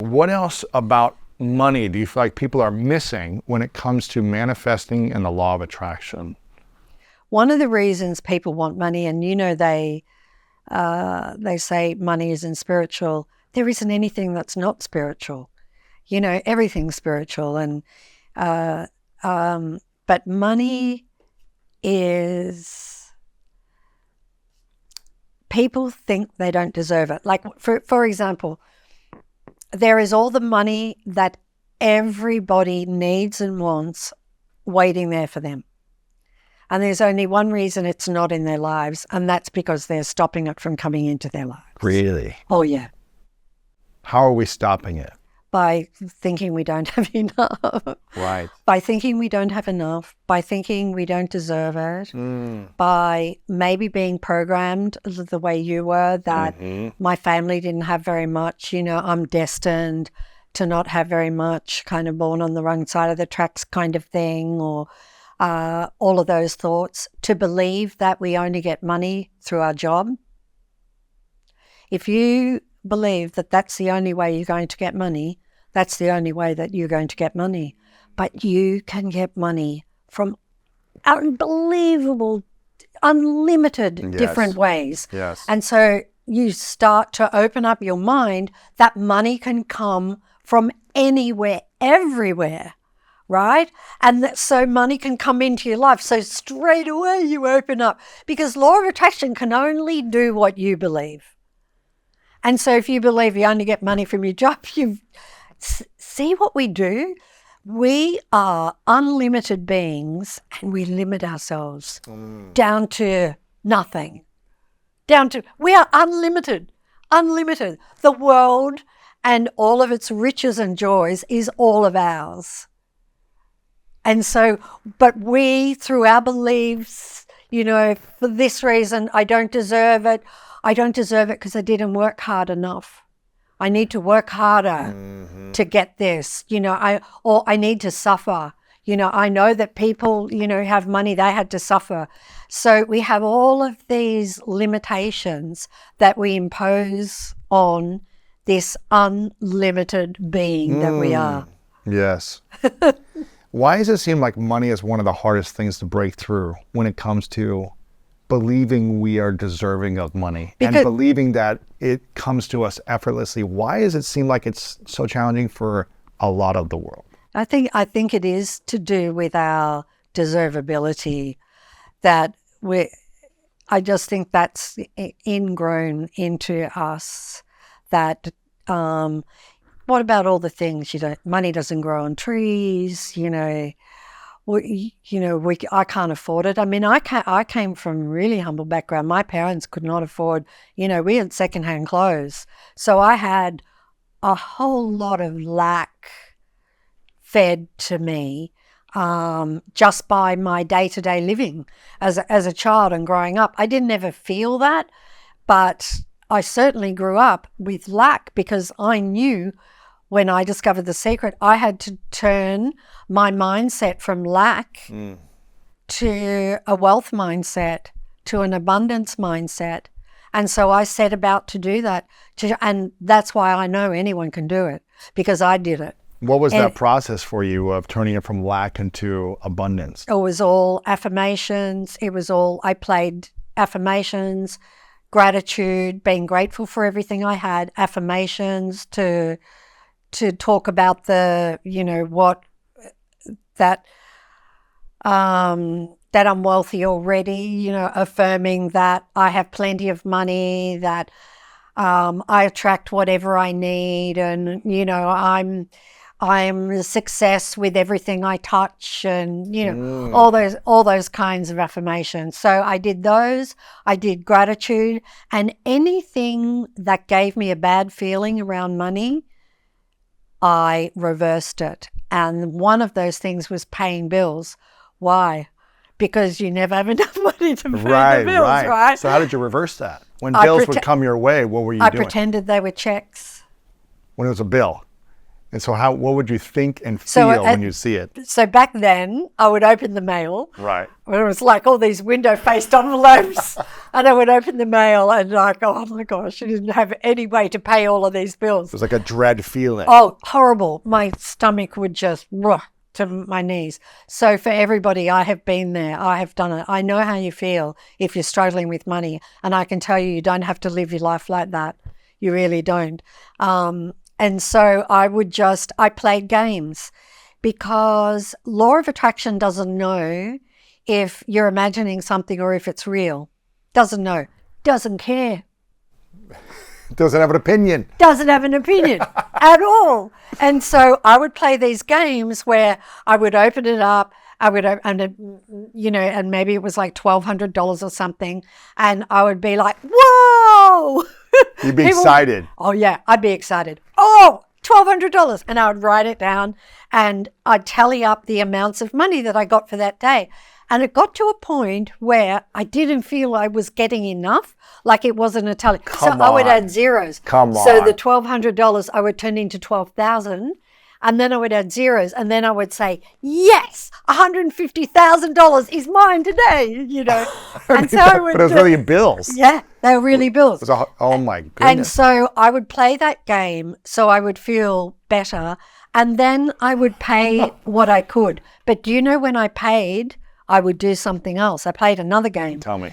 what else about money do you feel like people are missing when it comes to manifesting and the law of attraction? One of the reasons people want money, and they say money isn't spiritual. There isn't anything that's not spiritual. Everything's spiritual, and but money is, people think they don't deserve it. Like for example, there is all the money that everybody needs and wants waiting there for them. And there's only one reason it's not in their lives, and that's because they're stopping it from coming into their lives. Really? Oh, yeah. How are we stopping it? By thinking we don't have enough. Right. By thinking we don't have enough. By thinking we don't deserve it. By maybe being programmed the way you were, that my family didn't have very much. I'm destined to not have very much, kind of born on the wrong side of the tracks kind of thing, or all of those thoughts. To believe that we only get money through our job. If you believe that that's the only way you're going to get money, that's the only way that you're going to get money. But you can get money from unbelievable, unlimited different ways. Yes. And so you start to open up your mind that money can come from anywhere, everywhere, right? And so money can come into your life. So straight away you open up, because law of attraction can only do what you believe. And so if you believe you only get money from your job, you see what we do? We are unlimited beings, and we limit ourselves down to nothing. We are unlimited. The world and all of its riches and joys is all of ours. And so, but we, through our beliefs, for this reason, I don't deserve it. I don't deserve it because I didn't work hard enough. I need to work harder to get this. I need to suffer. I know that people, have money, they had to suffer. So we have all of these limitations that we impose on this unlimited being that we are. Yes. Why does it seem like money is one of the hardest things to break through when it comes to believing we are deserving of money and believing that it comes to us effortlessly? Why does it seem like it's so challenging for a lot of the world? I think it is to do with our deservability, that I just think that's ingrown into us. That what about all the things, money doesn't grow on trees, I can't afford it. I mean, I came from a really humble background. My parents could not afford, we had secondhand clothes. So I had a whole lot of lack fed to me just by my day-to-day living as a child and growing up. I didn't ever feel that, but I certainly grew up with lack, because I knew when I discovered the secret, I had to turn my mindset from lack to a wealth mindset, to an abundance mindset. And so I set about to do that. And that's why I know anyone can do it, because I did it. What was that process for you of turning it from lack into abundance? It was all affirmations. I played affirmations, gratitude, being grateful for everything I had, affirmations to talk about that I'm wealthy already, affirming that I have plenty of money, that I attract whatever I need, and I'm a success with everything I touch, and all those kinds of affirmations. So I did those. I did gratitude, and anything that gave me a bad feeling around money, I reversed it. And one of those things was paying bills. Why? Because you never have enough money to pay the bills, right? So how did you reverse that? When bills would come your way, what were you doing? I pretended they were checks. When it was a bill. And so what would you think and feel when you see it? So back then, I would open the mail. Right. It was like all these window-faced envelopes And I would open the mail and like, oh my gosh, I didn't have any way to pay all of these bills. It was like a dread feeling. Oh, horrible. My stomach would just to my knees. So for everybody, I have been there. I have done it. I know how you feel if you're struggling with money. And I can tell you, you don't have to live your life like that. You really don't. And so I played games because law of attraction doesn't know if you're imagining something or if it's real. Doesn't know. Doesn't care. Doesn't have an opinion. Doesn't have an opinion at all. And so I would play these games where I would open it up, and maybe it was like $1,200 or something. And I would be like, whoa. You'd be excited. Oh, yeah, I'd be excited. Oh, $1,200. And I would write it down and I'd tally up the amounts of money that I got for that day. And it got to a point where I didn't feel I was getting enough, like it wasn't a tally. I would add zeros. So the $1,200 I would turn into $12,000, and then I would add zeros, and then I would say, yes, $150,000 is mine today, And so I would. But it was really bills. Yeah, they were really bills. Oh my goodness. And so I would play that game so I would feel better, and then I would pay what I could. But do you know when I paid, I would do something else. I played another game. Tell me.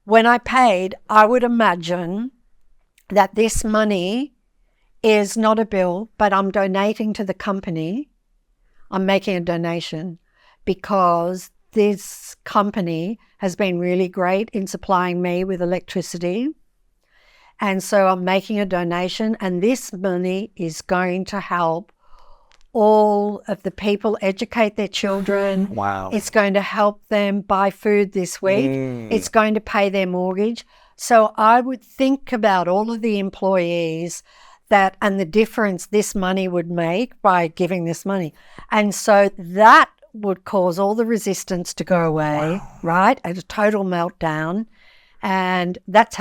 When I paid, I would imagine that this money is not a bill, but I'm donating to the company. I'm making a donation because this company has been really great in supplying me with electricity. And so I'm making a donation, and this money is going to help all of the people educate their children. Wow. It's going to help them buy food this week. It's going to pay their mortgage. So I would think about all of the employees and the difference this money would make by giving this money. And so that would cause all the resistance to go away, right? A total meltdown. And that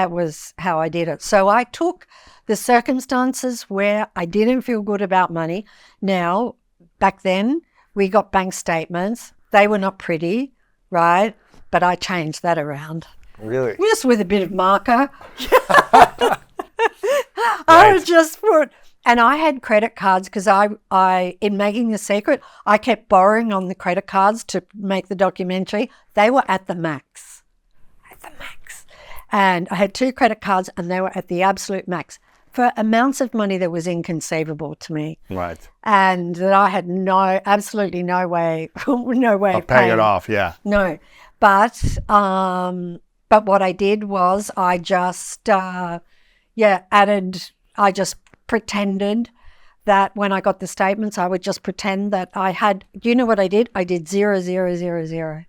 was how I did it. So I took the circumstances where I didn't feel good about money. Now, back then, we got bank statements. They were not pretty, right? But I changed that around. Really? Just with a bit of marker. I would just put, and I had credit cards because I, in Making The Secret, I kept borrowing on the credit cards to make the documentary. They were at the max. And I had 2 credit cards and they were at the absolute max for amounts of money that was inconceivable to me. Right. And that I had absolutely no way of paying it off, yeah. No. But what I did was I just, I just pretended that when I got the statements, I would just pretend that I had, do you know what I did? I did 0, 0, 0, 0.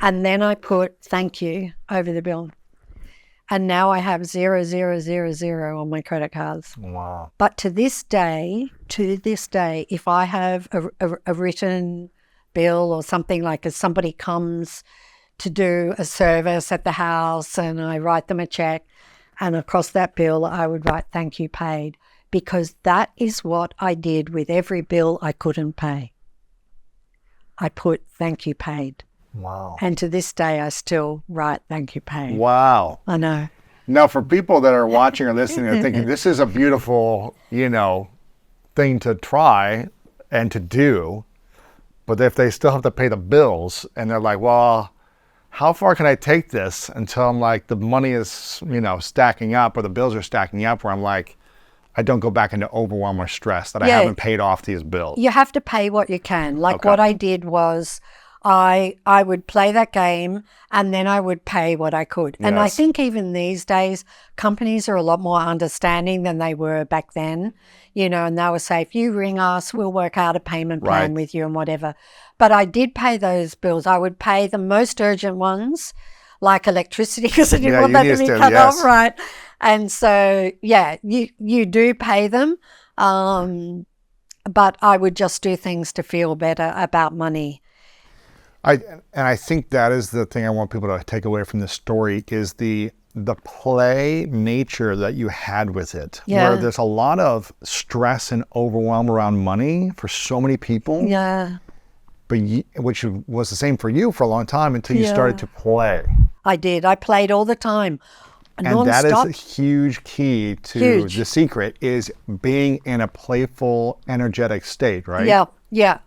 And then I put thank you over the bill. And now I have 0, 0, 0, 0 on my credit cards. Wow. But to this day, if I have a written bill or something, like if somebody comes to do a service at the house and I write them a check, and across that bill I would write thank you paid, because that is what I did with every bill I couldn't pay. I put thank you paid. Wow. And to this day, I still write thank you paid. Wow. I know. Now, for people that are watching or listening and thinking, this is a beautiful, thing to try and to do, but if they still have to pay the bills and they're like, well, how far can I take this until I'm like, the money is, stacking up or the bills are stacking up where I'm like, I don't go back into overwhelm or stress that I haven't paid off these bills. You have to pay what you can. Like what I did was I would play that game and then I would pay what I could. And I think even these days, companies are a lot more understanding than they were back then, and they would say, if you ring us, we'll work out a payment plan with you and whatever. But I did pay those bills. I would pay the most urgent ones, like electricity, because I didn't want that to be cut off, right? And so, you do pay them. But I would just do things to feel better about money. I think that is the thing I want people to take away from this story is the play nature that you had with it. Yeah. Where there's a lot of stress and overwhelm around money for so many people. Yeah. But which was the same for you for a long time until you started to play. I did. I played all the time. And that is Non-stop. a huge key to Huge. the secret is being in a playful, energetic state, right? Yeah, yeah.